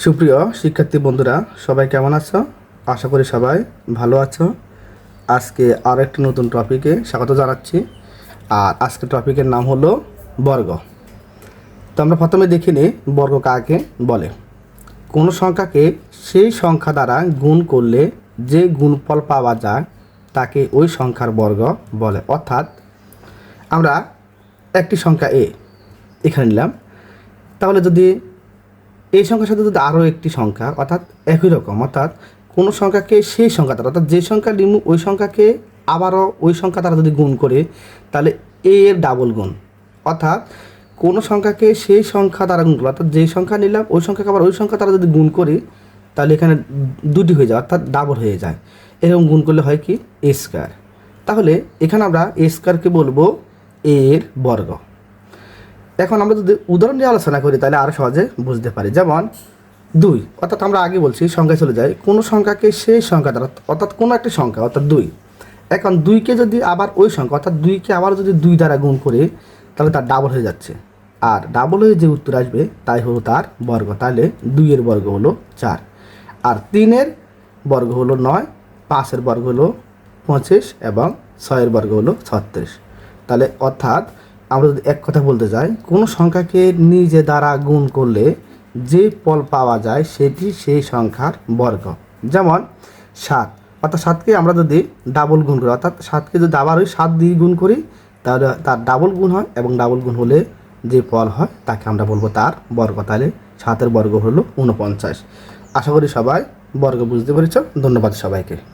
সুপ্রিয় শিক্ষার্থী বন্ধুরা, সবাই কেমন আছো? আশা করি সবাই ভালো আছো। আজকে আরও একটি নতুন টপিকে স্বাগত জানাচ্ছি। আর আজকের টপিকের নাম হলো বর্গ। তো আমরা প্রথমে দেখে নিই বর্গ কাকে বলে। কোনো সংখ্যাকে সেই সংখ্যা দ্বারা গুণ করলে যে গুণফল পাওয়া যায় তাকে ওই সংখ্যার বর্গ বলে। অর্থাৎ আমরা একটি সংখ্যা এখানে নিলাম, তাহলে যদি এই সংখ্যার সাথে যদি আরও একটি সংখ্যা অর্থাৎ একই রকম, অর্থাৎ কোনো সংখ্যাকে সেই সংখ্যা দ্বারা, অর্থাৎ যে সংখ্যা নিমু ওই সংখ্যাকে আবারও ওই সংখ্যা দ্বারা যদি গুণ করে, তাহলে এর ডাবল গুণ। অর্থাৎ কোনো সংখ্যাকে সেই সংখ্যা দ্বারা গুণ করলো, অর্থাৎ যে সংখ্যা নিলাম ওই সংখ্যাকে আবার ওই সংখ্যা দ্বারা যদি গুণ করি, তাহলে এখানে দুটি হয়ে যায়, অর্থাৎ ডাবল হয়ে যায়। এরকম গুণ করলে হয় কি এ স্কোয়ার। তাহলে এখানে আমরা এ স্কোয়ারকে বলবো এর বর্গ। এখন আমরা যদি উদাহরণ দিয়ে আলোচনা করি তাহলে আরও সহজে বুঝতে পারি। যেমন 2, অর্থাৎ আমরা আগে বলছি সংখ্যায় চলে যায়, কোনো সংখ্যাকে সেই সংখ্যা দ্বারা, অর্থাৎ কোনো একটি সংখ্যা অর্থাৎ 2। এখন 2কে যদি আবার ওই সংখ্যা অর্থাৎ 2কে আবার যদি 2 দ্বারা গুণ করে, তাহলে তার ডাবল হয়ে যাচ্ছে। আর ডাবল হয়ে যে উত্তর আসবে তাই হলো তার বর্গ। তাহলে 2 এর বর্গ হলো 4, আর 3 এর বর্গ হলো 9, 5 এর বর্গ হলো 25 এবং 6 এর বর্গ হলো 36। তাহলে অর্থাৎ আমরা যদি এক কথা বলতে যাই, কোনো সংখ্যাকে নিজে দ্বারা গুণ করলে যে ফল পাওয়া যায় সেটি সেই সংখ্যার বর্গ। যেমন 7, অর্থাৎ 7কে আমরা যদি ডাবল গুণ করি, অর্থাৎ 7কে যদি আবার ওই 7 দিয়ে গুণ করি, তাহলে তার ডাবল গুণ হয় এবং ডাবল গুণ হলে যে ফল হয় তাকে আমরা বলবো তার বর্গ। তাহলে 7 এর বর্গ হলো 49। আশা করি সবাই বর্গ বুঝতে পেরেছ। ধন্যবাদ সবাইকে।